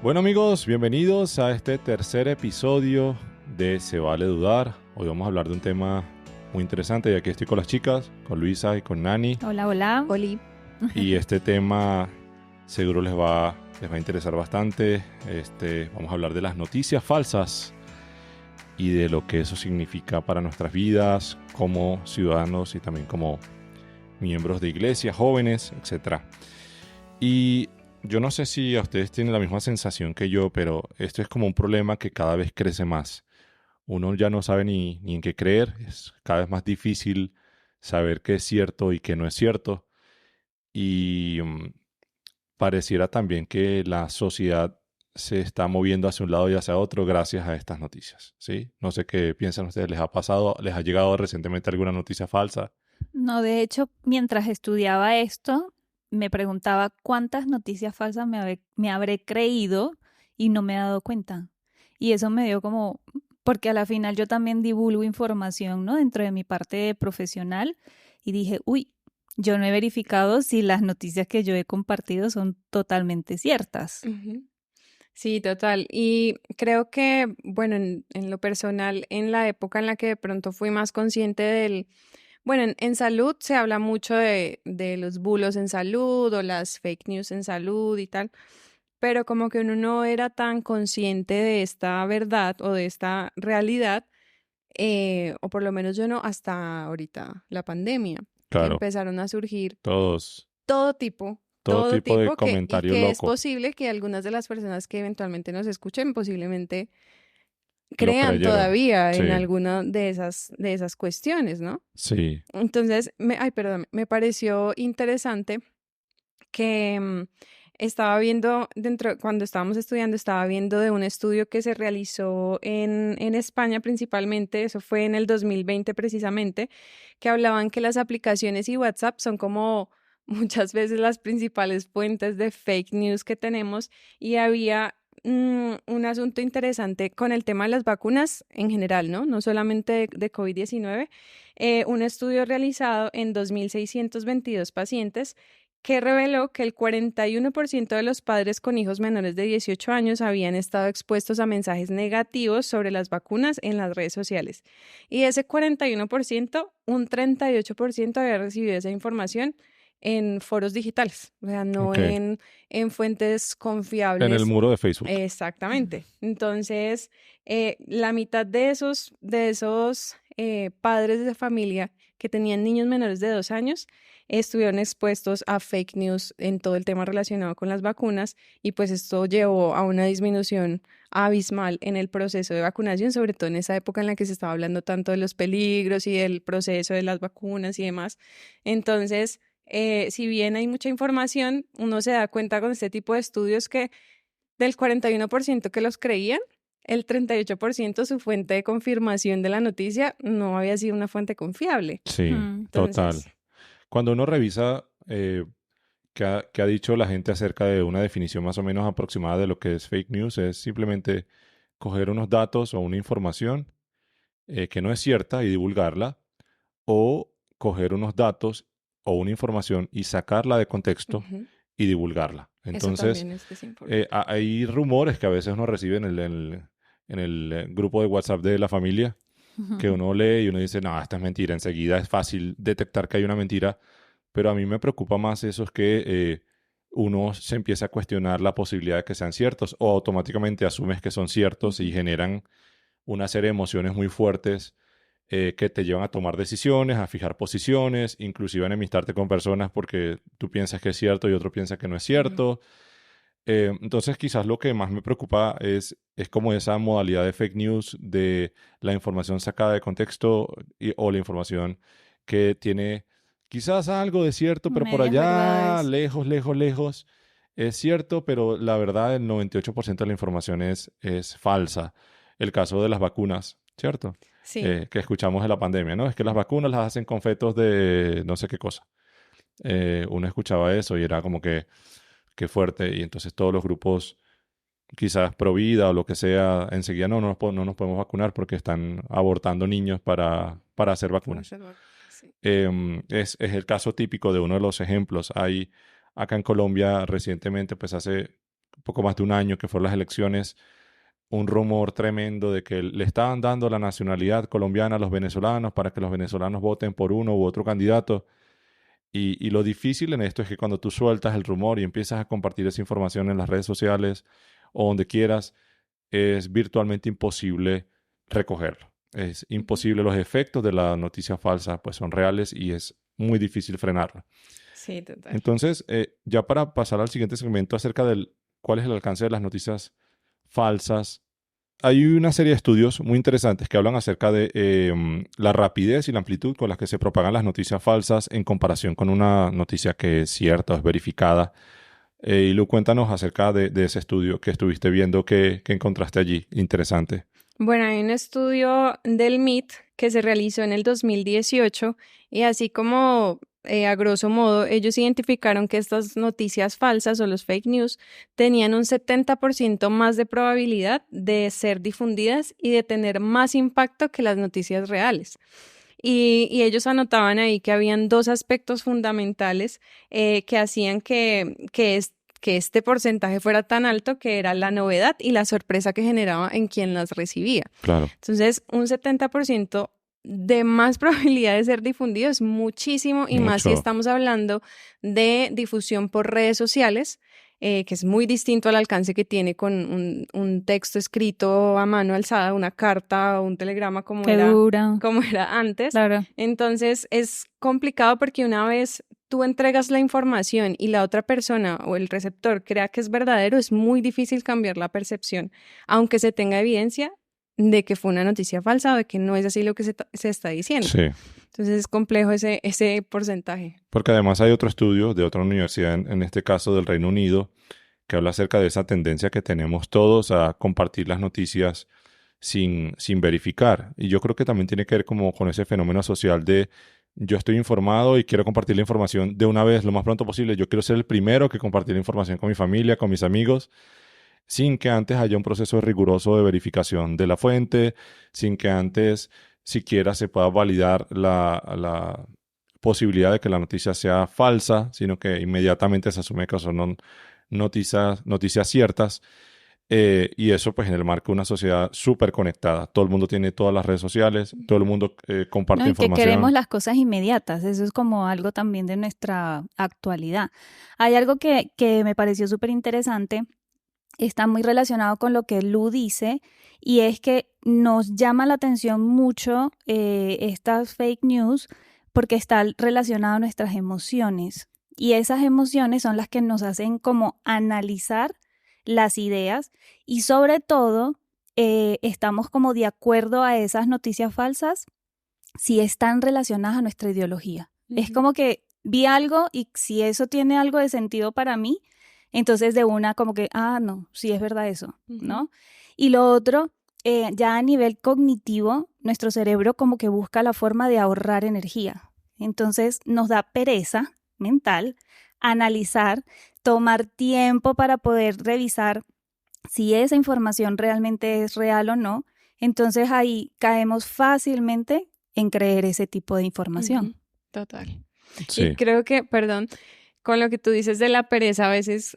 Bueno amigos, bienvenidos a este tercer episodio de Se Vale Dudar. Hoy vamos a hablar de un tema muy interesante y aquí estoy con las chicas, con Luisa y con Nani. Hola, hola. Oli. Y este tema seguro les va a interesar bastante. Vamos a hablar de las noticias falsas y de lo que eso significa para nuestras vidas como ciudadanos y también como miembros de iglesia, jóvenes, etc. Y yo no sé si a ustedes tienen la misma sensación que yo, pero esto es como un problema que cada vez crece más. Uno ya no sabe ni en qué creer, es cada vez más difícil saber qué es cierto y qué no es cierto. Y pareciera también que la sociedad se está moviendo hacia un lado y hacia otro gracias a estas noticias, ¿sí? No sé qué piensan ustedes, ¿les ha pasado, les ha llegado recientemente alguna noticia falsa? No, de hecho, mientras estudiaba esto, me preguntaba cuántas noticias falsas me habré creído y no me he dado cuenta. Y eso me dio como, porque a la final yo también divulgo información, ¿no? Dentro de mi parte profesional y dije, uy, yo no he verificado si las noticias que yo he compartido son totalmente ciertas. Ujú. Sí, total. Y creo que, bueno, en lo personal, en la época en la que de pronto fui más consciente bueno, en salud se habla mucho de los bulos en salud o las fake news en salud y tal, pero como que uno no era tan consciente de esta verdad o de esta realidad, o por lo menos yo no, hasta ahorita, la pandemia, que Claro, empezaron a surgir todos, todo tipo, todo tipo de y comentario que es loco posible que algunas de las personas que eventualmente nos escuchen posiblemente lo crean creyeron. todavía en Sí, alguna de esas cuestiones, ¿no? sí, Entonces, perdón, me pareció interesante que estaba viendo cuando estábamos estudiando, estaba viendo de un estudio que se realizó en España principalmente, eso fue en el 2020 precisamente, que hablaban que las aplicaciones y WhatsApp son como muchas veces las principales fuentes de fake news que tenemos y había un asunto interesante con el tema de las vacunas en general, ¿no? No solamente de COVID-19. Un estudio realizado en 2.622 pacientes que reveló que el 41% de los padres con hijos menores de 18 años habían estado expuestos a mensajes negativos sobre las vacunas en las redes sociales. Y de ese 41%, un 38% había recibido esa información en foros digitales, o sea, no ok. en fuentes En el confiables. muro de Facebook. Exactamente. Entonces, la mitad de esos padres de familia que tenían niños menores de 2 años estuvieron expuestos a fake news en todo el tema relacionado con las vacunas y pues esto llevó a una disminución abismal en el proceso de vacunación, sobre todo en esa época en la que se estaba hablando tanto de los peligros y del proceso de las vacunas y demás. Entonces, si bien hay mucha información, uno se da cuenta con este tipo de estudios que del 41% que los creían, el 38% su fuente de confirmación de la noticia no había sido una fuente confiable. Sí, total. Entonces, Cuando uno revisa qué ha dicho la gente acerca de una definición más o menos aproximada de lo que es fake news, es simplemente coger unos datos o una información que no es cierta y divulgarla, o coger unos datos o una información y sacarla de contexto ujú, y divulgarla. eso Entonces, también es importante. hay rumores que a veces uno recibe en el grupo de WhatsApp de la familia, que uno lee y uno dice, no, esta es mentira. Enseguida es fácil detectar que hay una mentira, pero a mí me preocupa más eso, es que uno se empieza a cuestionar la posibilidad de que sean ciertos o automáticamente asumes que son ciertos y Ujú, generan una serie de emociones muy fuertes que te llevan a tomar decisiones, a fijar posiciones, inclusive a enemistarte con personas porque tú piensas que es cierto y otro piensa que no es ujú, cierto. Entonces quizás lo que más me preocupa es como esa modalidad de fake news, de la información sacada de contexto o la información que tiene quizás algo de cierto, pero por Medias allá, verdades. lejos, lejos, lejos, es cierto, pero la verdad el 98% de la información es falsa. El caso de las vacunas, ¿cierto? sí, Que escuchamos de la pandemia, ¿no? Es que las vacunas las hacen con fetos de no sé qué cosa. Uno escuchaba eso y era como que qué fuerte. Y entonces todos los grupos, quizás pro vida o lo que sea, enseguida no nos podemos vacunar porque están abortando niños para hacer para vacunas. hacer sí. Es el caso típico de uno de los ejemplos. Hay acá en Colombia recientemente, pues hace poco más de un año que fueron las elecciones, un rumor tremendo de que le estaban dando la nacionalidad colombiana a los venezolanos para que los venezolanos voten por uno u otro candidato. Y lo difícil en esto es que cuando tú sueltas el rumor y empiezas a compartir esa información en las redes sociales o donde quieras, es virtualmente imposible recogerlo. Es imposible, los efectos de la noticia falsa pues son reales y es muy difícil frenarlo. Sí, total. Entonces, ya para pasar al siguiente segmento acerca del cuál es el alcance de las noticias falsas, hay una serie de estudios muy interesantes que hablan acerca de la rapidez y la amplitud con las que se propagan las noticias falsas en comparación con una noticia que es cierta o es verificada. Y Lu, cuéntanos acerca de ese estudio que estuviste viendo, que encontraste allí. Interesante. Bueno, hay un estudio del MIT que se realizó en el 2018 y así como a grosso modo ellos identificaron que estas noticias falsas o los fake news tenían un 70% más de probabilidad de ser difundidas y de tener más impacto que las noticias reales. Y ellos anotaban ahí que habían dos aspectos fundamentales que hacían que este porcentaje fuera tan alto, que era la novedad y la sorpresa que generaba en quien las recibía. Claro. Entonces, un 70% de más probabilidad de ser difundido es muchísimo y más si Mucho. estamos hablando de difusión por redes sociales, que es muy distinto al alcance que tiene con un texto escrito a mano alzada, una carta o un telegrama como Qué dura. era antes. Claro. Entonces es complicado porque una vez tú entregas la información y la otra persona o el receptor crea que es verdadero, es muy difícil cambiar la percepción, aunque se tenga evidencia de que fue una noticia falsa o de que no es así lo que se está diciendo. Sí. Entonces es complejo ese porcentaje. Porque además hay otro estudio de otra universidad, en este caso del Reino Unido, que habla acerca de esa tendencia que tenemos todos a compartir las noticias sin verificar. Y yo creo que también tiene que ver como con ese fenómeno social de yo estoy informado y quiero compartir la información de una vez lo más pronto posible. Yo quiero ser el primero que compartir la información con mi familia, con mis amigos, sin que antes haya un proceso riguroso de verificación de la fuente, sin que antes siquiera se pueda validar la posibilidad de que la noticia sea falsa, sino que inmediatamente se asume que son noticias ciertas. Y eso pues en el marco de una sociedad súper conectada. Todo el mundo tiene todas las redes sociales, todo el mundo comparte No, y que información. queremos las cosas inmediatas. Eso es como algo también de nuestra actualidad. Hay algo que me pareció súper interesante, está muy relacionado con lo que Lu dice, y es que nos llama la atención mucho estas fake news porque está relacionado a nuestras emociones. Y esas emociones son las que nos hacen como analizar las ideas y sobre todo estamos como de acuerdo a esas noticias falsas si están relacionadas a nuestra ideología. Es como que vi algo y si eso tiene algo de sentido para mí, entonces de una como que, no, sí es verdad eso, ¿no? Y lo otro, ya a nivel cognitivo, nuestro cerebro como que busca la forma de ahorrar energía. Entonces nos da pereza mental analizar, tomar tiempo para poder revisar si esa información realmente es real o no. Entonces ahí caemos fácilmente en creer ese tipo de información. Total. Sí. Y creo que, perdón, con lo que tú dices de la pereza a veces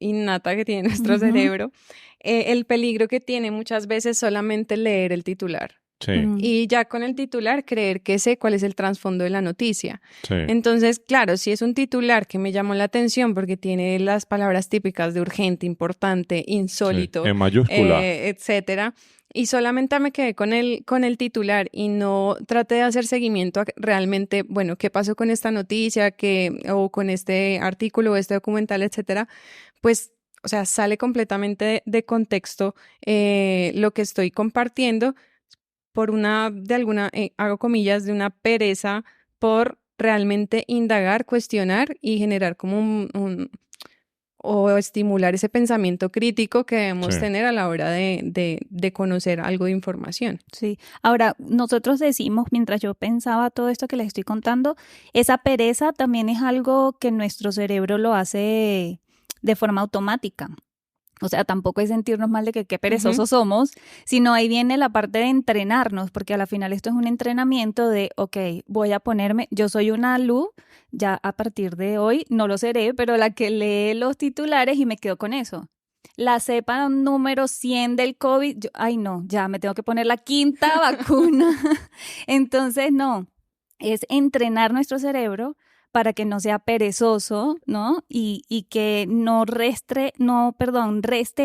innata que tiene nuestro cerebro, el peligro que tiene muchas veces solamente leer el titular. Sí. Y ya con el titular creer que sé cuál es el trasfondo de la noticia. Sí. Entonces, claro, si es un titular que me llamó la atención porque tiene las palabras típicas de urgente, importante, insólito, en mayúscula, etcétera, y solamente me quedé con el titular y no traté de hacer seguimiento a realmente, bueno, qué pasó con esta noticia, o con este artículo o este documental, etcétera, pues, o sea, sale completamente de contexto lo que estoy compartiendo por hago comillas, de una pereza por realmente indagar, cuestionar y generar como o estimular ese pensamiento crítico que debemos tener a la hora de conocer algo de información. Sí. Ahora, nosotros decimos, mientras yo pensaba todo esto que les estoy contando, esa pereza también es algo que nuestro cerebro lo hace de forma automática. O sea, tampoco es sentirnos mal de que qué perezosos somos, sino ahí viene la parte de entrenarnos, porque a la final esto es un entrenamiento de, ok, voy a ponerme, yo soy una Lu, ya a partir de hoy, no lo seré, pero la que lee los titulares y me quedo con eso. la cepa número 100 del COVID, ay no, ya me tengo que poner la 5ª vacuna. Entonces, no, es entrenar nuestro cerebro para que no sea perezoso, ¿no? Y que no reste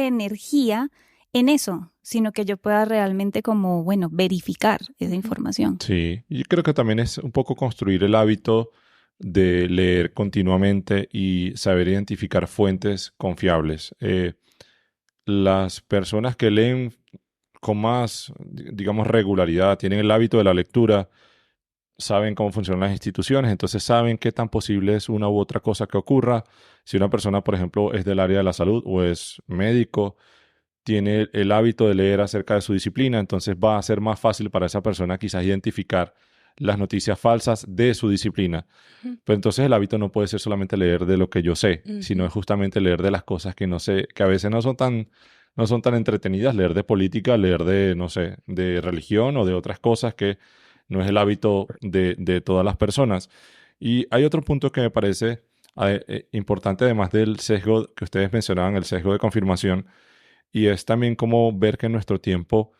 energía en eso, sino que yo pueda realmente como, bueno, verificar esa información. Sí, yo creo que también es un poco construir el hábito de leer continuamente y saber identificar fuentes confiables. Las personas que leen con más, digamos, regularidad, tienen el hábito de la lectura, saben cómo funcionan las instituciones, entonces saben qué tan posible es una u otra cosa que ocurra. Si una persona, por ejemplo, es del área de la salud o es médico, tiene el hábito de leer acerca de su disciplina, entonces va a ser más fácil para esa persona quizás identificar las noticias falsas de su disciplina. Pero entonces el hábito no puede ser solamente leer de lo que yo sé, sino es justamente leer de las cosas que no sé, que a veces no son tan entretenidas, leer de política, leer de, no sé, de religión o de otras cosas que no es el hábito de todas las personas. Y hay otro punto que me parece importante, además del sesgo que ustedes mencionaban, el sesgo de confirmación, y es también como ver que en nuestro tiempo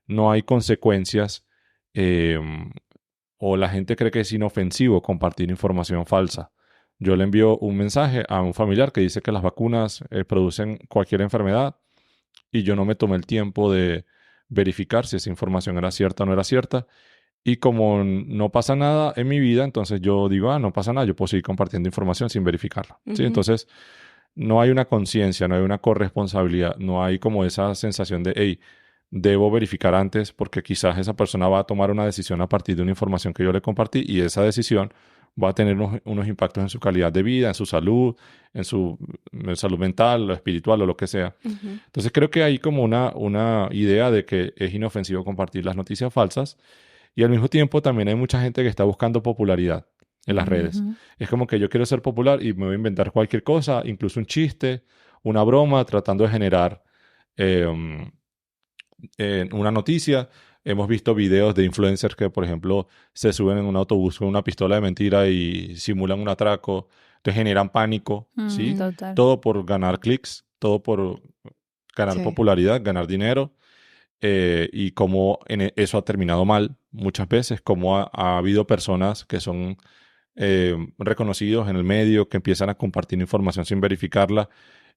no hay consecuencias eh, o la gente cree que es inofensivo compartir información falsa. Yo le envío un mensaje a un familiar que dice que las vacunas producen cualquier enfermedad y yo no me tomé el tiempo de verificar si esa información era cierta o no era cierta. Y como no pasa nada en mi vida, entonces yo digo, no pasa nada, yo puedo seguir compartiendo información sin verificarla. ¿Sí? Entonces, no hay una conciencia, no hay una corresponsabilidad, no hay como esa sensación de, hey, debo verificar antes porque quizás esa persona va a tomar una decisión a partir de una información que yo le compartí y esa decisión va a tener unos impactos en su calidad de vida, en su salud, en su salud mental, o espiritual o lo que sea. Entonces creo que hay como una idea de que es inofensivo compartir las noticias falsas y al mismo tiempo también hay mucha gente que está buscando popularidad en las redes. Es como que yo quiero ser popular y me voy a inventar cualquier cosa, incluso un chiste, una broma, tratando de generar una noticia. Hemos visto videos de influencers que, por ejemplo, se suben en un autobús con una pistola de mentira y simulan un atraco, te generan pánico, ¿sí? Total. Todo por ganar clics, todo por ganar popularidad, ganar dinero. Y cómo eso ha terminado mal muchas veces, cómo ha habido personas que son reconocidos en el medio, que empiezan a compartir información sin verificarla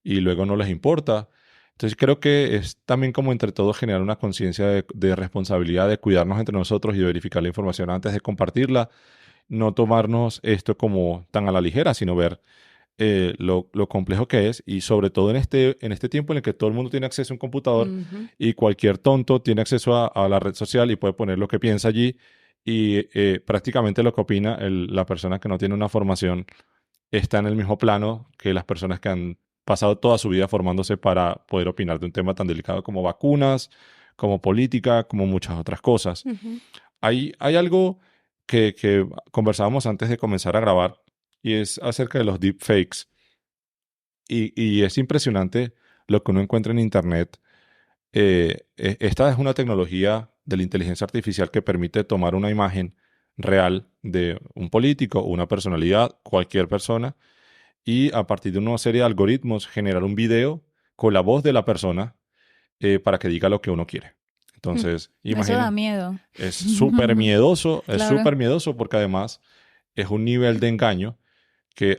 y luego no les importa. Entonces creo que es también como entre todos generar una conciencia de responsabilidad, de cuidarnos entre nosotros y de verificar la información antes de compartirla, no tomarnos esto como tan a la ligera, sino ver lo complejo que es y sobre todo en este tiempo en el que todo el mundo tiene acceso a un computador y cualquier tonto tiene acceso a la red social y puede poner lo que piensa allí y prácticamente lo que opina la persona que no tiene una formación está en el mismo plano que las personas que han pasado toda su vida formándose para poder opinar de un tema tan delicado como vacunas, como política, como muchas otras cosas. Hay algo que conversábamos antes de comenzar a grabar y es acerca de los deepfakes. Y es impresionante lo que uno encuentra en Internet. Esta es una tecnología de la inteligencia artificial que permite tomar una imagen real de un político o una personalidad, cualquier persona, y a partir de una serie de algoritmos generar un video con la voz de la persona para que diga lo que uno quiere. Entonces, Eso da miedo. es súper miedoso, es Claro. súper miedoso porque además es un nivel de engaño que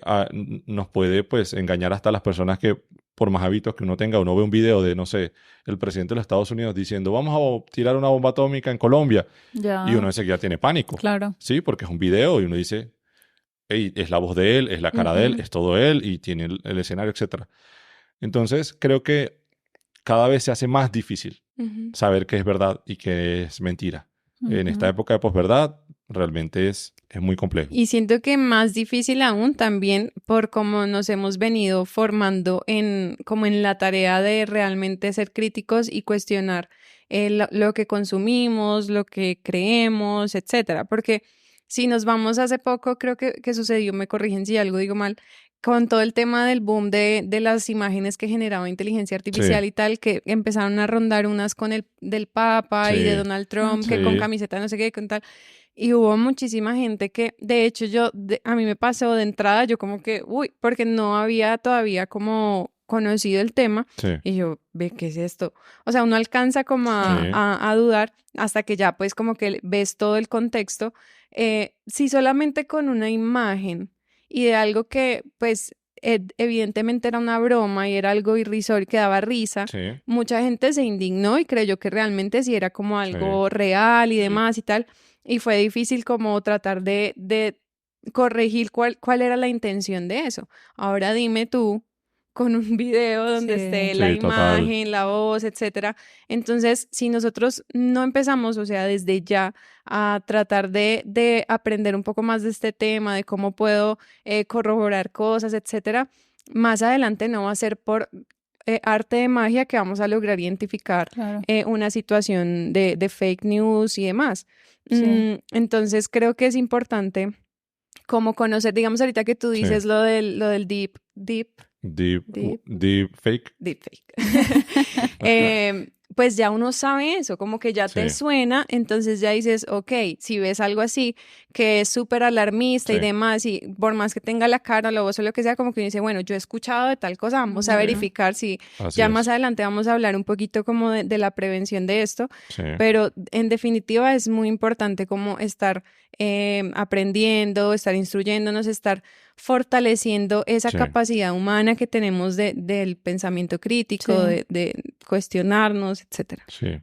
nos puede pues engañar hasta las personas que por más hábitos que uno tenga, uno ve un video de, no sé, el presidente de los Estados Unidos diciendo vamos a tirar una bomba atómica en Colombia y uno enseguida tiene pánico. Claro. Sí, porque es un video y uno dice, hey, es la voz de él, es la cara de él, es todo él y tiene el escenario, etc. Entonces creo que cada vez se hace más difícil saber qué es verdad y qué es mentira. En esta época de posverdad realmente es muy complejo. Y siento que más difícil aún también por cómo nos hemos venido formando como en la tarea de realmente ser críticos y cuestionar lo que consumimos, lo que creemos, etcétera. Porque si nos vamos hace poco, creo que sucedió, me corrigen si algo digo mal, con todo el tema del boom de las imágenes que generaba inteligencia artificial y tal, que empezaron a rondar unas con el del Papa y de Donald Trump, que con camiseta no sé qué, con tal. Y hubo muchísima gente que, de hecho, a mí me pasó de entrada, yo como que, porque no había todavía como conocido el tema, Sí, y yo, ve, ¿qué es esto? O sea, uno alcanza como sí, a dudar hasta que ya pues como que ves todo el contexto. Si solamente con una imagen y de algo que pues evidentemente era una broma y era algo irrisorio que daba risa, sí, mucha gente se indignó y creyó que realmente sí era como sí, algo real y sí. demás y tal, y fue difícil como tratar de corregir cuál era la intención de eso. Ahora dime tú, con un video donde Sí. esté la Sí, total. imagen, la voz, etcétera. Entonces, si nosotros no empezamos, o sea, desde ya a tratar de aprender un poco más de este tema, de cómo puedo corroborar cosas, etcétera, más adelante no va a ser por arte de magia que vamos a lograr identificar Claro, una situación de fake news y demás. sí. Entonces, creo que es importante como conocer, digamos ahorita que tú Sí. dices lo del deep Deep fake. deepfake. Pues ya uno sabe eso, como que ya te Sí, suena, entonces ya dices, ok, si ves algo así que es súper alarmista y sí, demás, y por más que tenga la cara, la voz o lo que sea, como que uno dice, bueno, yo he escuchado de tal cosa, vamos a Ujú. verificar si así ya más es. adelante vamos a hablar un poquito como de la prevención de esto, Sí, pero en definitiva es muy importante como estar aprendiendo, estar instruyéndonos, estar fortaleciendo esa sí, capacidad humana que tenemos del pensamiento crítico, Sí. de cuestionarnos, etcétera. sí,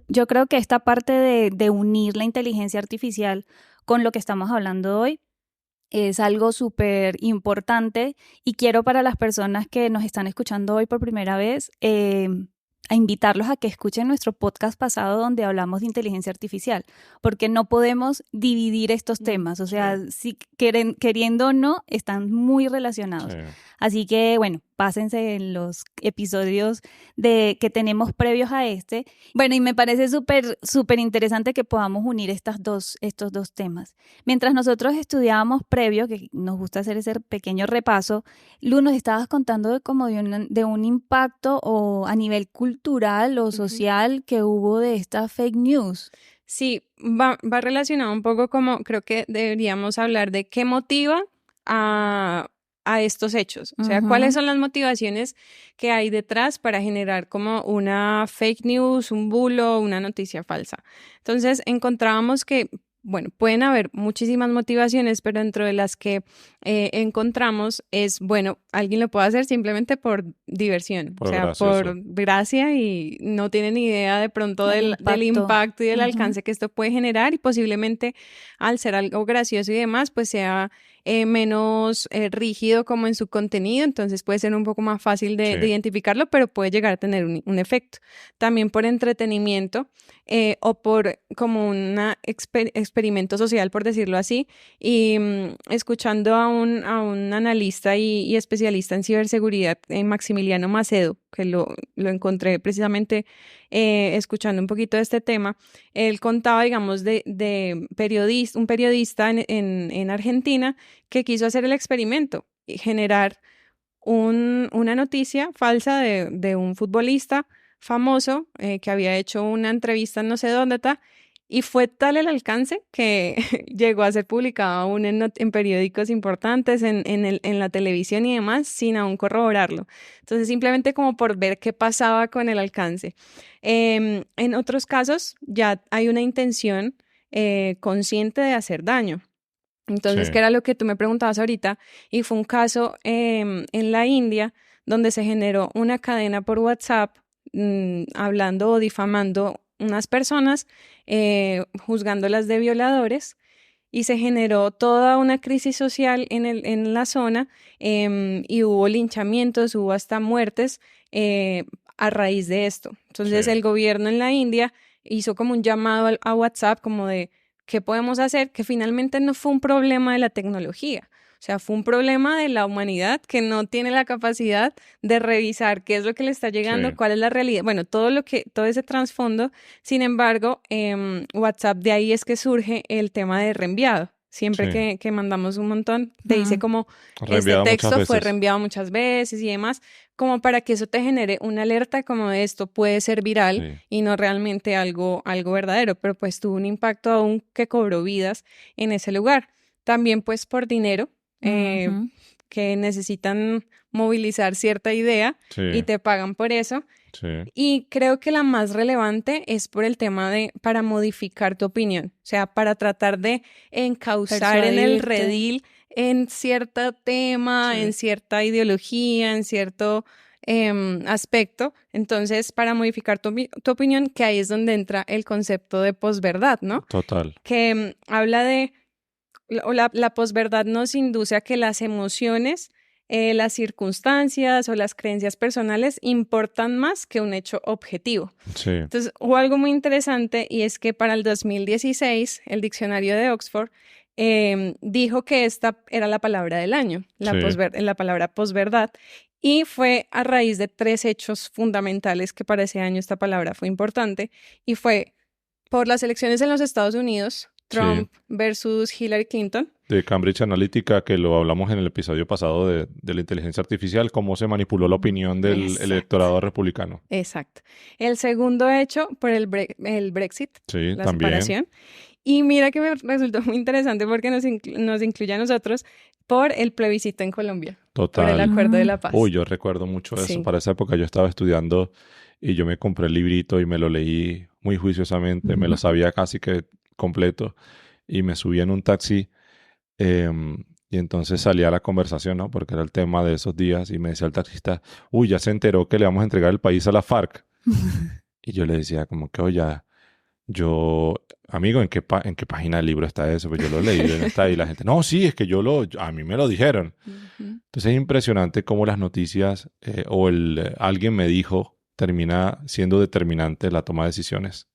Yo creo que esta parte de unir la inteligencia artificial con lo que estamos hablando hoy es algo súper importante y quiero para las personas que nos están escuchando hoy por primera vez, a invitarlos a que escuchen nuestro podcast pasado donde hablamos de inteligencia artificial, porque no podemos dividir estos temas, o sea, si queriendo o no, están muy relacionados. sí, Así que, bueno, pásense en los episodios que tenemos previos a este. Bueno, y me parece súper interesante que podamos unir estos dos temas. Mientras nosotros estudiábamos previo, que nos gusta hacer ese pequeño repaso, Lu, nos estabas contando de un impacto o a nivel cultural o Ujú. social que hubo de esta fake news. Sí, va relacionado un poco como creo que deberíamos hablar de qué motiva a, a estos hechos. O sea, cuáles Ujú. son las motivaciones que hay detrás para generar como una fake news, un bulo, una noticia falsa. Entonces, encontrábamos que, bueno, pueden haber muchísimas motivaciones, pero dentro de las que encontramos es, bueno, alguien lo puede hacer simplemente por diversión, o por sea, por gracioso. gracia y no tiene ni idea de pronto El del impacto. impacto y del Ujú. alcance que esto puede generar y posiblemente al ser algo gracioso y demás, pues sea menos rígido como en su contenido, entonces puede ser un poco más fácil de Sí, identificarlo, pero puede llegar a tener un efecto. También por entretenimiento o por como un experimento social, por decirlo así, y escuchando a un analista y especialista en ciberseguridad, Maximiliano Macedo, que lo encontré precisamente escuchando un poquito de este tema, él contaba, digamos, un periodista en Argentina que quiso hacer el experimento y generar una noticia falsa de un futbolista famoso que había hecho una entrevista en no sé dónde está, y fue tal el alcance que llegó a ser publicado aún en periódicos importantes, en la televisión y demás, sin aún corroborarlo. Entonces, simplemente como por ver qué pasaba con el alcance. En otros casos, ya hay una intención consciente de hacer daño. sí, Entonces, que era lo que tú me preguntabas ahorita, y fue un caso en la India donde se generó una cadena por WhatsApp hablando o difamando unas personas, juzgándolas de violadores, y se generó toda una crisis social en la zona y hubo linchamientos, hubo hasta muertes a raíz de esto. sí, Entonces, el gobierno en la India hizo como un llamado a WhatsApp como de ¿qué podemos hacer? Que finalmente no fue un problema de la tecnología, o sea, fue un problema de la humanidad que no tiene la capacidad de revisar qué es lo que le está sí, llegando, cuál es la realidad, bueno, todo ese trasfondo. Sin embargo, WhatsApp de ahí es que surge el tema de reenviado. Siempre sí. que mandamos un montón, te dice Mm. como este Reenviado muchas texto fue veces. reenviado muchas veces y demás, como para que eso te genere una alerta como de esto puede ser viral Sí, y no realmente algo verdadero, pero pues tuvo un impacto aún que cobró vidas en ese lugar. También pues por dinero, Ujú. que necesitan movilizar cierta idea y Sí, te pagan por eso. sí, Y creo que la más relevante es por el tema de para modificar tu opinión, o sea, para tratar de encauzar en el Persuadirte. redil en cierto tema, en Sí. cierta ideología, en cierto aspecto. Entonces, para modificar tu opinión, que ahí es donde entra el concepto de posverdad, ¿no? total. Que habla de la posverdad nos induce a que las emociones, las circunstancias o las creencias personales importan más que un hecho objetivo. Sí, Entonces, hubo algo muy interesante y es que para el 2016, el diccionario de Oxford dijo que esta era la palabra del año, sí, la palabra posverdad, y fue a raíz de 3 hechos fundamentales que para ese año esta palabra fue importante, y fue por las elecciones en los Estados Unidos, sí. Trump versus Hillary Clinton. De Cambridge Analytica, que lo hablamos en el episodio pasado de la inteligencia artificial, cómo se manipuló la opinión del Exacto. electorado republicano. Exacto. El segundo hecho por el Brexit, Sí, la también. separación. Y mira que me resultó muy interesante porque nos incluye a nosotros por el plebiscito en Colombia, por el Total. acuerdo de la paz. Uy, yo recuerdo mucho eso. Sí. Para esa época yo estaba estudiando y yo me compré el librito y me lo leí muy juiciosamente, me lo sabía casi que completo y me subí en un taxi y entonces salía la conversación, ¿no? Porque era el tema de esos días y me decía el taxista, uy, ya se enteró que le vamos a entregar el país a la FARC. Y yo le decía como que, oye, yo, amigo, ¿en qué página del libro está eso? Pues yo lo leí, ¿dónde está? Y la gente, no, sí, es que a mí me lo dijeron. Ujú. Entonces es impresionante cómo las noticias alguien me dijo termina siendo determinante la toma de decisiones.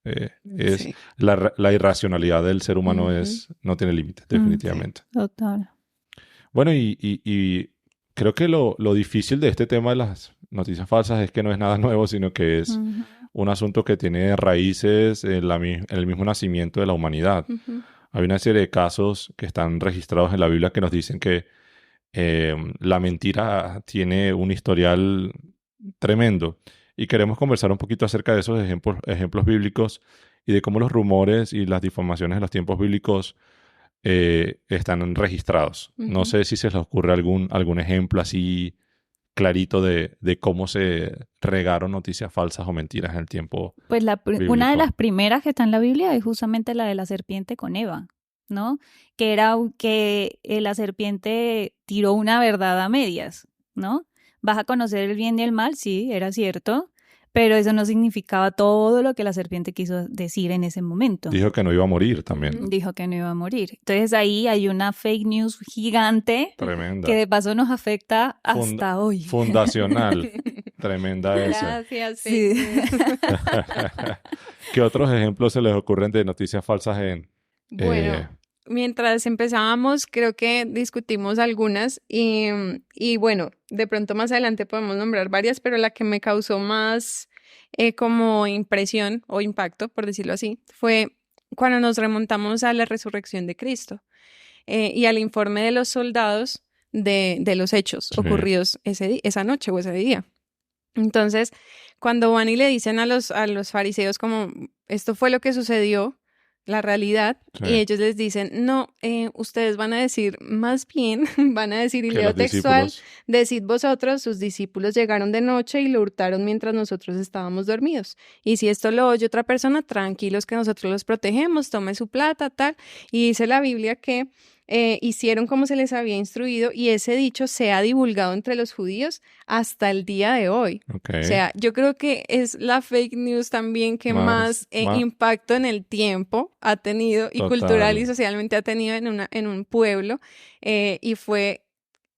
Sí. La irracionalidad del ser humano Ujú. no tiene límites, definitivamente. Total. Bueno, y creo que lo difícil de este tema de las noticias falsas es que no es nada nuevo, sino que es Ujú. un asunto que tiene raíces en el mismo nacimiento de la humanidad. Ujú. Hay una serie de casos que están registrados en la Biblia que nos dicen que la mentira tiene un historial tremendo. Y queremos conversar un poquito acerca de esos ejemplos bíblicos y de cómo los rumores y las difamaciones en los tiempos bíblicos están registrados. No Ujú. sé si se les ocurre algún ejemplo así clarito de cómo se regaron noticias falsas o mentiras en el tiempo Pues una de bíblico. las primeras que está en la Biblia es justamente la de la serpiente con Eva, ¿no? Que era que la serpiente tiró una verdad a medias, ¿no? Vas a conocer el bien y el mal, sí, era cierto, pero eso no significaba todo lo que la serpiente quiso decir en ese momento. Dijo que no iba a morir también. Ujú. Dijo que no iba a morir. Entonces ahí hay una fake news gigante Tremenda. que de paso nos afecta Funda- hasta hoy. Fundacional. Tremenda esa. Gracias, Sí. fake news. ¿Qué otros ejemplos se les ocurren de noticias falsas Bueno, mientras empezábamos, creo que discutimos algunas y bueno, de pronto más adelante podemos nombrar varias, pero la que me causó más como impresión o impacto, por decirlo así, fue cuando nos remontamos a la resurrección de Cristo y al informe de los soldados de los hechos Sí. ocurridos esa noche o ese día. Entonces, cuando van y le dicen a los fariseos como esto fue lo que sucedió, la realidad, Sí. y ellos les dicen, no, ustedes van a decir más bien, van a decir, y que leo los textual, discípulos... decid vosotros, sus discípulos llegaron de noche y lo hurtaron mientras nosotros estábamos dormidos. Y si esto lo oye otra persona, tranquilos que nosotros los protegemos, tome su plata, tal. Y dice la Biblia que hicieron como se les había instruido y ese dicho se ha divulgado entre los judíos hasta el día de hoy. Ok. O sea, yo creo que es la fake news también que más impacto en el tiempo ha tenido y Total. cultural y socialmente ha tenido en un pueblo y fue...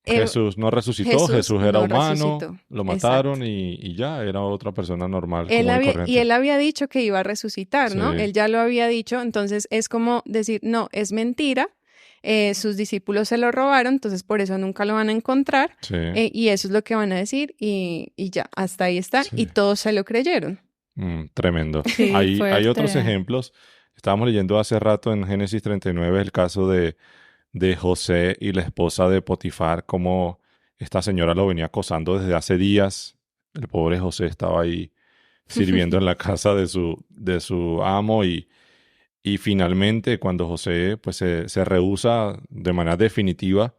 Jesús no resucitó, Jesús era no humano, resucitó. lo mataron Exacto. y ya era otra persona normal, Él común y había, corriente. y él había dicho que iba a resucitar, ¿no? Sí. Él ya lo había dicho, entonces es como decir, no, es mentira, sus discípulos se lo robaron, entonces por eso nunca lo van a encontrar, Sí. y eso es lo que van a decir, y ya, hasta ahí está, Sí. y todos se lo creyeron. Tremendo. Sí, Hay fuerte. otros ejemplos. Estábamos leyendo hace rato en Génesis 39 el caso de José y la esposa de Potifar, cómo esta señora lo venía acosando desde hace días. El pobre José estaba ahí sirviendo en la casa de su amo y finalmente cuando José pues se rehúsa de manera definitiva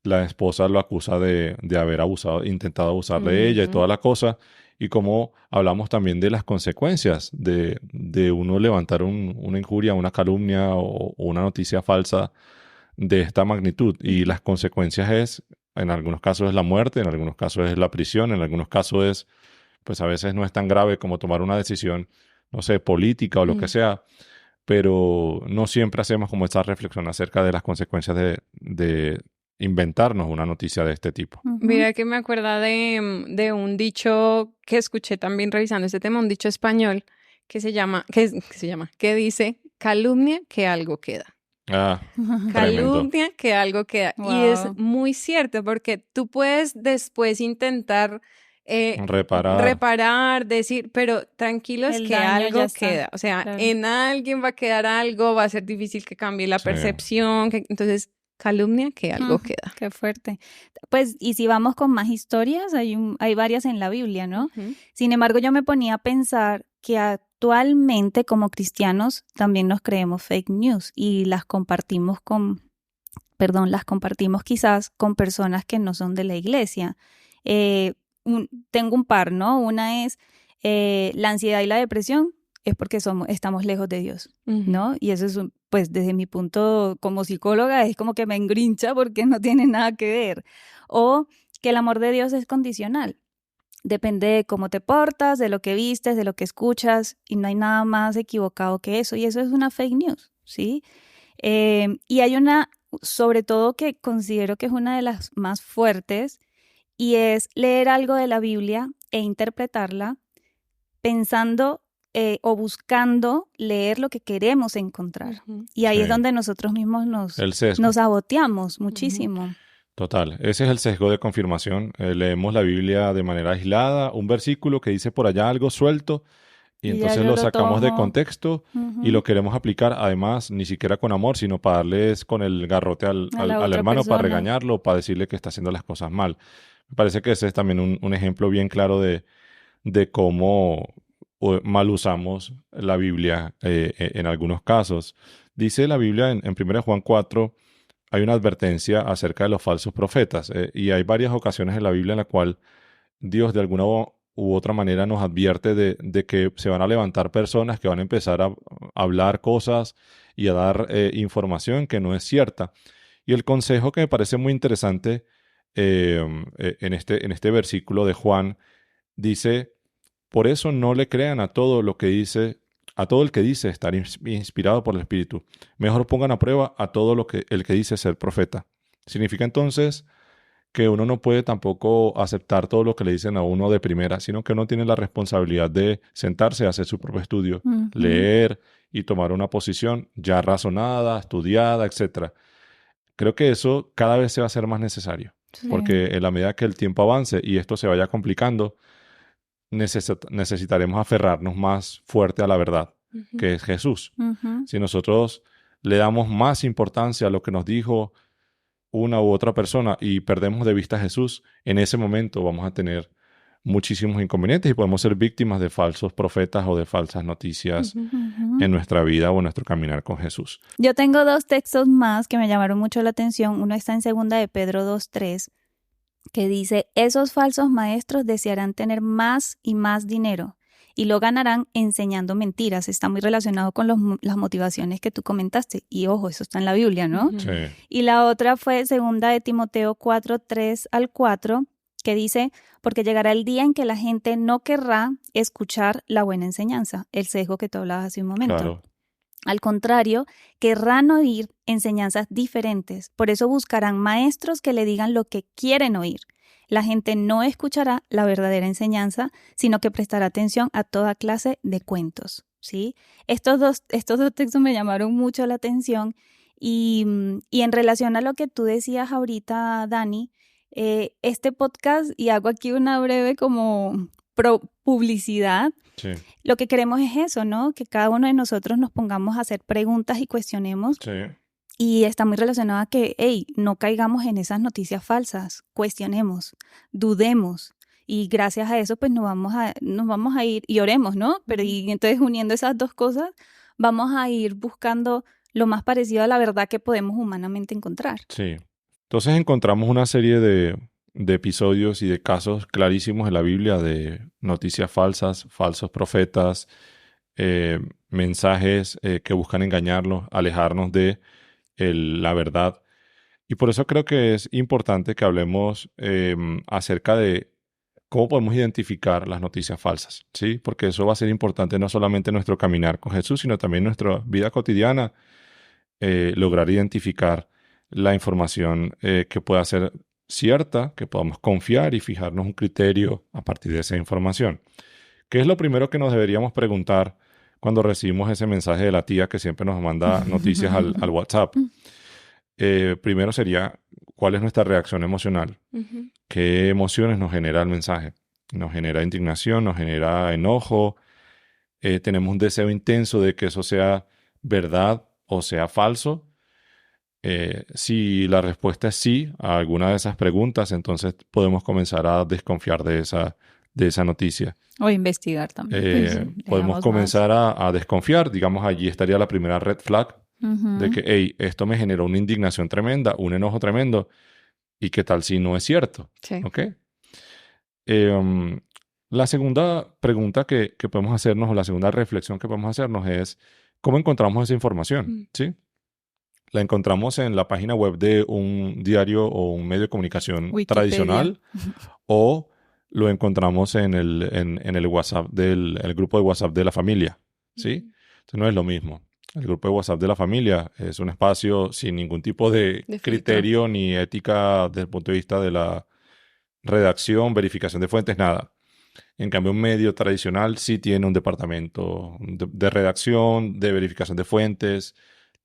la esposa lo acusa de haber intentado abusar de ella y toda la cosa, y como hablamos también de las consecuencias de uno levantar una injuria, una calumnia o una noticia falsa de esta magnitud. Y las consecuencias en algunos casos es la muerte, en algunos casos es la prisión, en algunos casos pues a veces no es tan grave como tomar una decisión, no sé, política o lo que sea, pero no siempre hacemos como esta reflexión acerca de las consecuencias de inventarnos una noticia de este tipo. Mira que me acuerda de un dicho que escuché también revisando este tema, un dicho español que dice, calumnia que algo queda. Ah, tremendo. Calumnia que algo queda. Wow. Y es muy cierto porque tú puedes después intentar reparar, decir, pero tranquilos El que daño algo ya está, queda. O sea, claro. en alguien va a quedar algo, va a ser difícil que cambie la Sí. percepción. Entonces, calumnia que algo queda. Qué fuerte. Pues, y si vamos con más historias, hay varias en la Biblia, ¿no? Sin embargo, yo me ponía a pensar que actualmente como cristianos también nos creemos fake news y las compartimos quizás con personas que no son de la iglesia. Tengo un par, ¿no? Una es la ansiedad y la depresión es porque estamos lejos de Dios, ¿no? Y eso es, pues desde mi punto como psicóloga, es como que me engrincha porque no tiene nada que ver. O que el amor de Dios es condicional. Depende de cómo te portas, de lo que vistes, de lo que escuchas, y no hay nada más equivocado que eso. Y eso es una fake news, ¿sí? Y hay una, sobre todo, que considero que es una de las más fuertes, y es leer algo de la Biblia e interpretarla pensando o buscando leer lo que queremos encontrar. Y ahí Sí. es donde nosotros mismos El sesgo. nos saboteamos muchísimo. Total, ese es el sesgo de confirmación. Leemos la Biblia de manera aislada, un versículo que dice por allá algo suelto, y Y ya entonces yo lo lo sacamos de tomo. contexto y lo queremos aplicar, además, ni siquiera con amor, sino para darles con el garrote al A la otra hermano, para persona. regañarlo, para decirle que está haciendo las cosas mal. Me parece que ese es también un ejemplo bien claro de cómo mal usamos la Biblia en algunos casos. Dice la Biblia en 1 Juan 4, hay una advertencia acerca de los falsos profetas, y hay varias ocasiones en la Biblia en la cual Dios de alguna u otra manera nos advierte de que se van a levantar personas que van a empezar a hablar cosas y a dar información que no es cierta. Y el consejo que me parece muy interesante en este versículo de Juan dice, por eso no le crean a todo lo que dice, a todo el que dice estar inspirado por el Espíritu. Mejor pongan a prueba a todo el que dice ser profeta. Significa entonces que uno no puede tampoco aceptar todo lo que le dicen a uno de primera, sino que uno tiene la responsabilidad de sentarse a hacer su propio estudio, leer y tomar una posición ya razonada, estudiada, etc. Creo que eso cada vez se va a hacer más necesario, porque en la medida que el tiempo avance y esto se vaya complicando, necesitaremos aferrarnos más fuerte a la verdad, que es Jesús. Si nosotros le damos más importancia a lo que nos dijo una u otra persona y perdemos de vista a Jesús, en ese momento vamos a tener muchísimos inconvenientes y podemos ser víctimas de falsos profetas o de falsas noticias en nuestra vida o en nuestro caminar con Jesús. Yo tengo 2 textos más que me llamaron mucho la atención. Uno está en 2 de Pedro 2:3, que dice, esos falsos maestros desearán tener más y más dinero y lo ganarán enseñando mentiras. Está muy relacionado con las motivaciones que tú comentaste. Y ojo, eso está en la Biblia, ¿no? Sí. Y la otra fue 2 de Timoteo 4:3-4, que dice, porque llegará el día en que la gente no querrá escuchar la buena enseñanza, el sesgo que tú hablabas hace un momento. Claro. Al contrario, querrán oír enseñanzas diferentes. Por eso buscarán maestros que le digan lo que quieren oír. La gente no escuchará la verdadera enseñanza, sino que prestará atención a toda clase de cuentos, ¿sí? Estos dos textos me llamaron mucho la atención y en relación a lo que tú decías ahorita, Dani, este podcast, y hago aquí una breve como publicidad, Sí. lo que queremos es eso, ¿no? Que cada uno de nosotros nos pongamos a hacer preguntas y cuestionemos. Sí. Y está muy relacionado a que, hey, no caigamos en esas noticias falsas, cuestionemos, dudemos. Y gracias a eso, pues nos vamos a ir, y oremos, ¿no? Pero y entonces uniendo esas dos cosas, vamos a ir buscando lo más parecido a la verdad que podemos humanamente encontrar. Sí. Entonces encontramos una serie de episodios y de casos clarísimos en la Biblia de noticias falsas, falsos profetas, mensajes que buscan engañarnos, alejarnos de la verdad. Y por eso creo que es importante que hablemos acerca de cómo podemos identificar las noticias falsas, ¿sí? Porque eso va a ser importante no solamente en nuestro caminar con Jesús, sino también en nuestra vida cotidiana, lograr identificar la información que pueda ser cierta, que podamos confiar y fijarnos un criterio a partir de esa información. ¿Qué es lo primero que nos deberíamos preguntar cuando recibimos ese mensaje de la tía que siempre nos manda noticias al WhatsApp? Primero sería, ¿cuál es nuestra reacción emocional? Ujú. ¿Qué emociones nos genera el mensaje? ¿Nos genera indignación? ¿Nos genera enojo? ¿Tenemos un deseo intenso de que eso sea verdad o sea falso? Si la respuesta es sí a alguna de esas preguntas, entonces podemos comenzar a desconfiar de esa noticia. O investigar también. Podemos Leamos comenzar a desconfiar. Digamos, allí estaría la primera red flag más. de que, hey, esto me generó una indignación tremenda, un enojo tremendo, y qué tal si no es cierto, Sí. ¿ok? La segunda pregunta que podemos hacernos, o la segunda reflexión que podemos hacernos es, ¿cómo encontramos esa información? ¿Sí? La encontramos en la página web de un diario o un medio de comunicación Wikipedia. tradicional, o lo encontramos en el WhatsApp el grupo de WhatsApp de la familia, ¿sí? Entonces no es lo mismo. El grupo de WhatsApp de la familia es un espacio sin ningún tipo de De criterio ni ética desde el punto de vista de la redacción, verificación de fuentes, nada. En cambio, un medio tradicional sí tiene un departamento de redacción, de verificación de fuentes,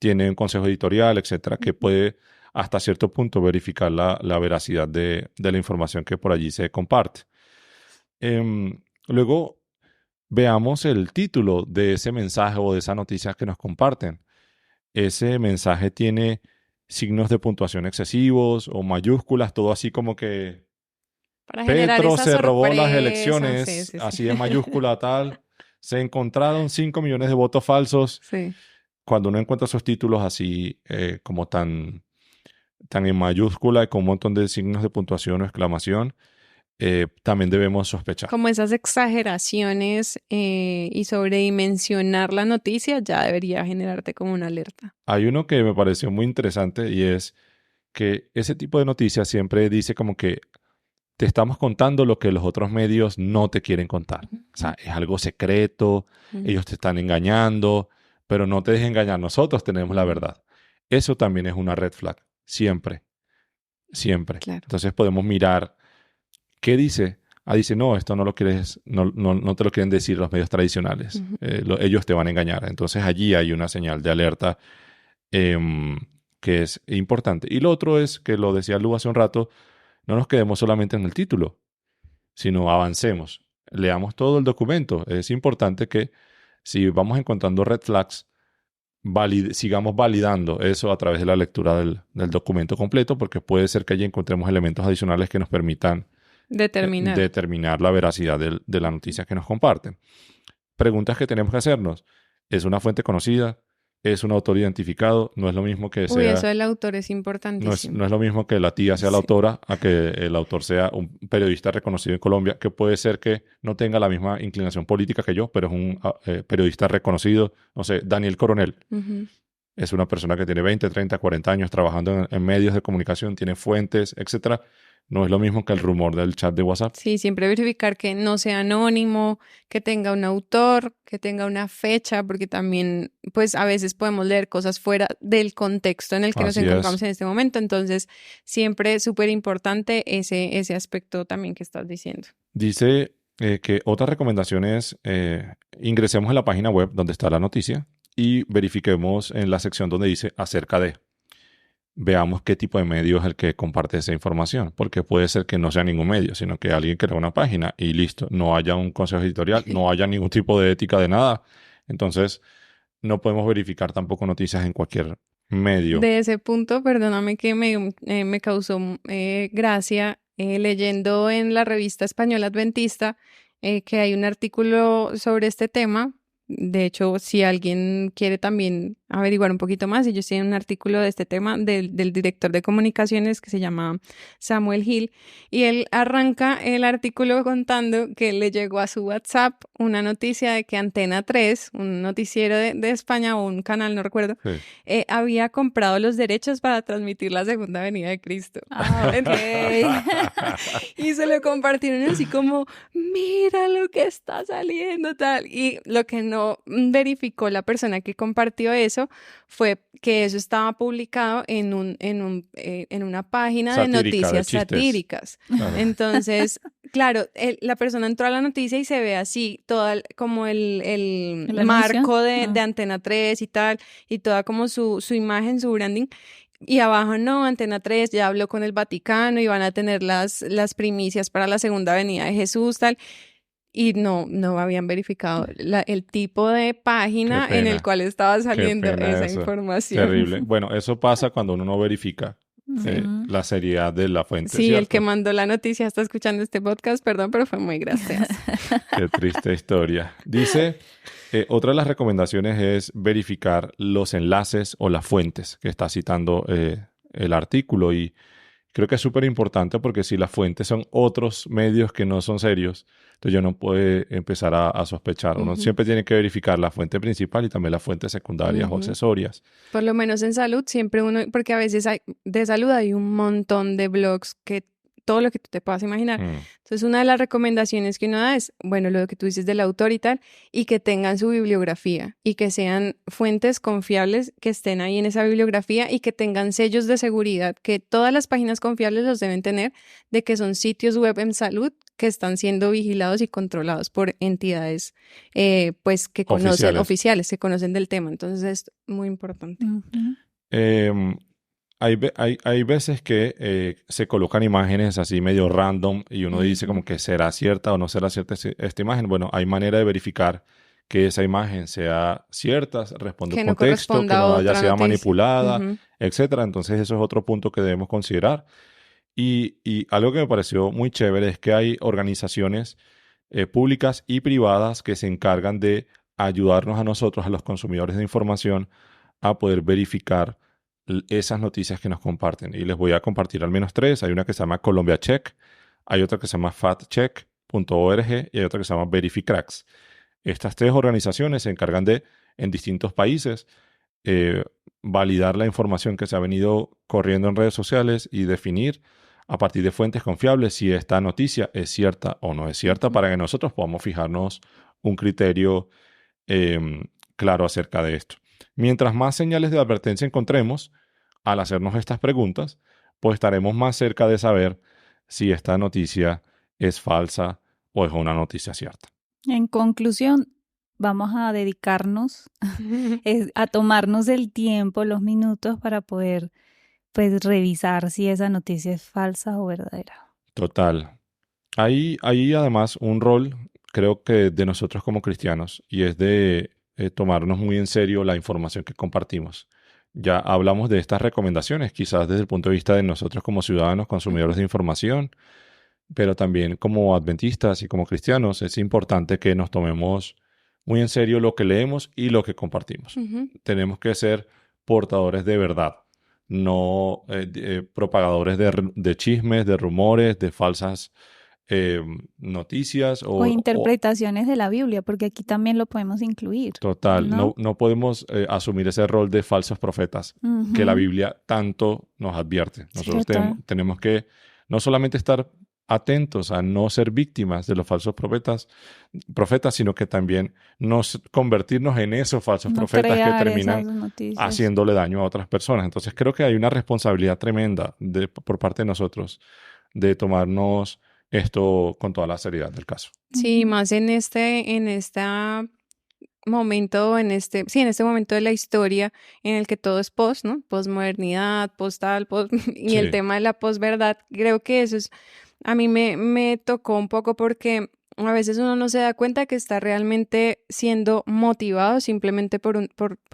tiene un consejo editorial, etcétera, que puede hasta cierto punto verificar la veracidad de la información que por allí se comparte. Luego, veamos el título de ese mensaje o de esa noticia que nos comparten. Ese mensaje tiene signos de puntuación excesivos o mayúsculas, todo así como que Para generar Petro esa se robó las sorpresa. elecciones, Sí, sí, sí. así de mayúscula tal. Se encontraron 5 millones de votos falsos. Sí. Cuando uno encuentra esos títulos así como tan en mayúscula y con un montón de signos de puntuación o exclamación, también debemos sospechar. Como esas exageraciones y sobredimensionar la noticia ya debería generarte como una alerta. Hay uno que me pareció muy interesante y es que ese tipo de noticias siempre dice como que te estamos contando lo que los otros medios no te quieren contar. O sea, es algo secreto, ellos te están engañando, pero no te dejes engañar, nosotros tenemos la verdad. Eso también es una red flag, siempre, siempre. Claro. Entonces podemos mirar qué dice. Dice, no, esto no lo quieres, no te lo quieren decir los medios tradicionales. Ellos te van a engañar. Entonces allí hay una señal de alerta que es importante. Y lo otro es, que lo decía Lu hace un rato, no nos quedemos solamente en el título, sino avancemos. Leamos todo el documento. Es importante que si vamos encontrando red flags, sigamos validando eso a través de la lectura del documento completo, porque puede ser que allí encontremos elementos adicionales que nos permitan determinar la veracidad de la noticia que nos comparten. Preguntas que tenemos que hacernos. ¿Es una fuente conocida? ¿Es un autor identificado? No es lo mismo que sea... eso del autor es No importantísimo. es lo mismo que la tía sea la Sí. autora a que el autor sea un periodista reconocido en Colombia, que puede ser que no tenga la misma inclinación política que yo, pero es un periodista reconocido. No sé, Daniel Coronel Ujú. es una persona que tiene 20, 30, 40 años trabajando en medios de comunicación, tiene fuentes, etcétera. No es lo mismo que el rumor del chat de WhatsApp. Sí, siempre verificar que no sea anónimo, que tenga un autor, que tenga una fecha, porque también, pues a veces podemos leer cosas fuera del contexto en el que nos Así es. encontramos en este momento. Entonces, siempre súper importante ese aspecto también que estás diciendo. Dice que otra recomendación es ingresemos en la página web donde está la noticia y verifiquemos en la sección donde dice acerca de. Veamos qué tipo de medio es el que comparte esa información, porque puede ser que no sea ningún medio, sino que alguien crea una página y listo, no haya un consejo editorial, no haya ningún tipo de ética de nada. Entonces, no podemos verificar tampoco noticias en cualquier medio. De ese punto, perdóname que me causó gracia leyendo en la revista española Adventista que hay un artículo sobre este tema. De hecho, si alguien quiere también averiguar un poquito más. Ellos tienen un artículo de este tema del director de comunicaciones que se llama Samuel Hill, y él arranca el artículo contando que le llegó a su WhatsApp una noticia de que Antena 3, un noticiero de España o un canal, no recuerdo, Sí. había comprado los derechos para transmitir la segunda venida de Cristo. Ah, ok. Y se lo compartieron así como, mira lo que está saliendo, tal. Y lo que no verificó la persona que compartió eso fue que eso estaba publicado en una página de Satírica, de noticias chistes. satíricas. Claro. Entonces, claro, la persona entró a la noticia y se ve así, toda como el ¿El marco anuncio? de Antena 3 y tal, y toda como su imagen, su branding. Y abajo, no, Antena 3 ya habló con el Vaticano y van a tener las primicias para la segunda venida de Jesús, tal. Y no habían verificado el tipo de Qué página en el pena. cual estaba Qué saliendo pena esa eso. información. Terrible. Bueno, eso pasa cuando uno no verifica Ujú. la seriedad de la fuente, Sí, el que ¿cierto? mandó la noticia está escuchando este podcast, perdón, pero fue muy gracioso. Qué triste historia. Dice, otra de las recomendaciones es verificar los enlaces o las fuentes que está citando el artículo, y creo que es súper importante porque si las fuentes son otros medios que no son serios, entonces uno puede empezar a sospechar. Uno Ujú, siempre tiene que verificar la fuente principal y también las fuentes secundarias o ujú. accesorias. Por lo menos en salud, siempre uno, porque a veces de salud hay un montón de blogs que todo lo que tú te puedas imaginar. Mm, Entonces, una de las recomendaciones que uno da es, bueno, lo que tú dices del autor y tal, y que tengan su bibliografía y que sean fuentes confiables que estén ahí en esa bibliografía y que tengan sellos de seguridad, que todas las páginas confiables los deben tener, de que son sitios web en salud que están siendo vigilados y controlados por entidades pues que conocen, Oficiales. oficiales, que conocen del tema. Entonces, es muy importante. Ujú. Em, hay veces que se colocan imágenes así medio random y uno dice como Ujú. que será cierta o no será cierta esta imagen. Bueno, hay manera de verificar que esa imagen sea cierta, responde a un Que no contexto, que corresponda a no haya otra sido noticia. manipulada, Ujú. etcétera. Entonces eso es otro punto que debemos considerar. Y algo que me pareció muy chévere es que hay organizaciones públicas y privadas que se encargan de ayudarnos a nosotros, a los consumidores de información, a poder verificar esas noticias que nos comparten. Y les voy a compartir al menos tres. Hay una que se llama Colombia Check, hay otra que se llama factcheck.org y hay otra que se llama Verificracks. Estas tres organizaciones se encargan de, en distintos países, eh, validar la información que se ha venido corriendo en redes sociales y definir a partir de fuentes confiables si esta noticia es cierta o no es cierta, Ujú. para que nosotros podamos fijarnos un criterio claro acerca de esto. Mientras más señales de advertencia encontremos al hacernos estas preguntas, pues estaremos más cerca de saber si esta noticia es falsa o es una noticia cierta. En conclusión, vamos a dedicarnos a tomarnos el tiempo, los minutos para poder pues revisar si esa noticia es falsa o verdadera. Total. Hay además un rol, creo que de nosotros como cristianos, y es de tomarnos muy en serio la información que compartimos. Ya hablamos de estas recomendaciones, quizás desde el punto de vista de nosotros como ciudadanos, consumidores de información, pero también como adventistas y como cristianos es importante que nos tomemos muy en serio lo que leemos y lo que compartimos. Ujú. Tenemos que ser portadores de verdad, no propagadores de chismes, de rumores, de falsas noticias O o interpretaciones de la Biblia, porque aquí también lo podemos incluir, total. ¿no? No podemos asumir ese rol de falsos profetas que la Ujú. Biblia tanto nos advierte. Sí. Nosotros Total. tenemos que no solamente estar atentos a no ser víctimas de los falsos profetas, sino que también convertirnos en esos falsos No profetas que crear esas terminan noticias. haciéndole daño a otras personas. Entonces creo que hay una responsabilidad tremenda por parte de nosotros de tomarnos esto con toda la seriedad del caso. Sí, Ujú. más en este momento, sí, en este momento de la historia en el que todo es post, ¿no? Postmodernidad, postal, y el Sí, tema de la posverdad, creo que eso es, a mí me tocó un poco porque a veces uno no se da cuenta que está realmente siendo motivado simplemente por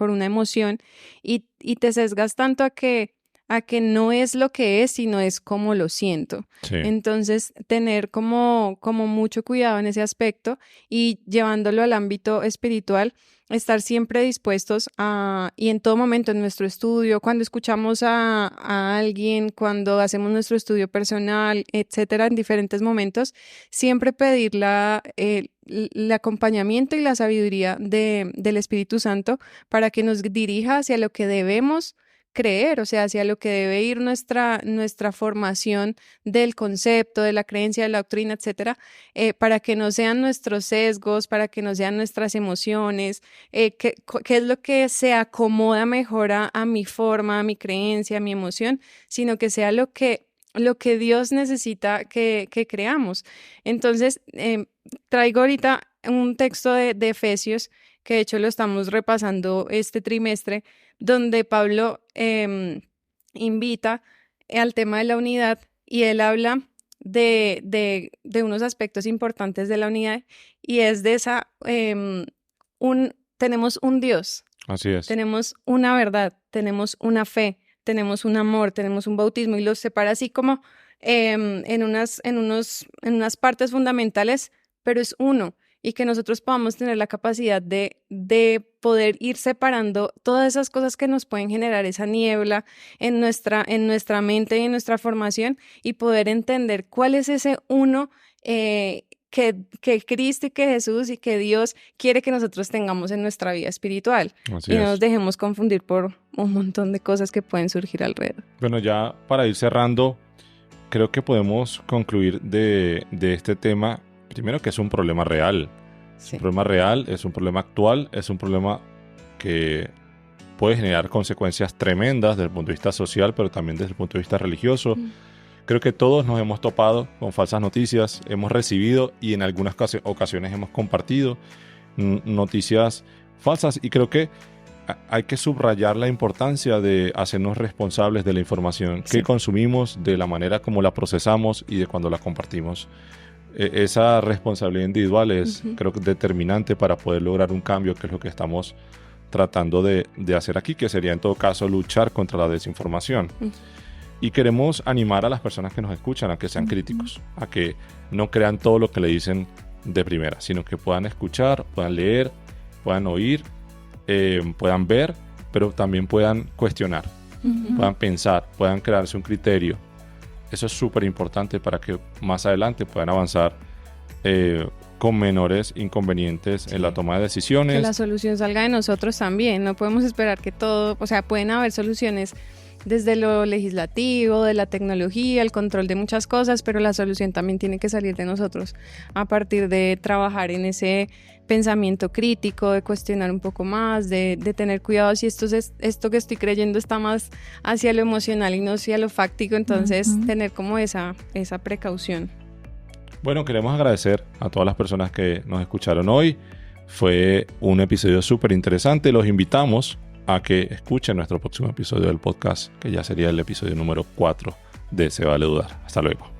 una emoción y te sesgas tanto a que a que no es lo que es, sino es como lo siento. Sí. Entonces, tener como mucho cuidado en ese aspecto y llevándolo al ámbito espiritual, estar siempre dispuestos y en todo momento en nuestro estudio, cuando escuchamos a alguien, cuando hacemos nuestro estudio personal, etcétera, en diferentes momentos, siempre pedir el acompañamiento y la sabiduría del Espíritu Santo para que nos dirija hacia lo que debemos creer, o sea, hacia lo que debe ir nuestra formación del concepto, de la creencia, de la doctrina, etcétera, para que no sean nuestros sesgos, para que no sean nuestras emociones, qué es lo que se acomoda mejor a mi forma, a mi creencia, a mi emoción, sino que sea lo que Dios necesita que creamos. Entonces, traigo ahorita un texto de Efesios, que de hecho lo estamos repasando este trimestre, donde Pablo invita al tema de la unidad y él habla de unos aspectos importantes de la unidad y es de esa, tenemos un Dios, Así es. tenemos una verdad, tenemos una fe, tenemos un amor, tenemos un bautismo y los separa así como en unas partes fundamentales, pero es uno. Y que nosotros podamos tener la capacidad de poder ir separando todas esas cosas que nos pueden generar esa niebla en nuestra mente y en nuestra formación y poder entender cuál es ese uno que Cristo y que Jesús y que Dios quiere que nosotros tengamos en nuestra vida espiritual. Así Y es. no nos dejemos confundir por un montón de cosas que pueden surgir alrededor. Bueno, ya para ir cerrando, creo que podemos concluir de este tema. Primero, que es un problema real. Sí. Es un problema real, es un problema actual, es un problema que puede generar consecuencias tremendas desde el punto de vista social, pero también desde el punto de vista religioso. Creo que todos nos hemos topado con falsas noticias, hemos recibido y en algunas ocasiones hemos compartido noticias falsas, y creo que hay que subrayar la importancia de hacernos responsables de la información que consumimos, de la manera como la procesamos y de cuando la compartimos. Esa responsabilidad individual es, creo que, determinante para poder lograr un cambio, que es lo que estamos tratando de hacer aquí, que sería en todo caso luchar contra la desinformación. Y queremos animar a las personas que nos escuchan a que sean críticos, a que no crean todo lo que le dicen de primera, sino que puedan escuchar, puedan leer, puedan oír, puedan ver, pero también puedan cuestionar, puedan pensar, puedan crearse un criterio. Eso es súper importante para que más adelante puedan avanzar con menores inconvenientes en la toma de decisiones. Que la solución salga de nosotros también. No podemos esperar que todo, o sea, pueden haber soluciones desde lo legislativo, de la tecnología, el control de muchas cosas, pero la solución también tiene que salir de nosotros a partir de trabajar en ese pensamiento crítico, de cuestionar un poco más, de tener cuidado si esto que estoy creyendo está más hacia lo emocional y no hacia lo fáctico, entonces tener como esa precaución. Bueno, queremos agradecer a todas las personas que nos escucharon hoy. Fue un episodio súper interesante. Los invitamos a que escuchen nuestro próximo episodio del podcast, que ya sería el episodio número 4 de Se Vale Dudar. Hasta luego.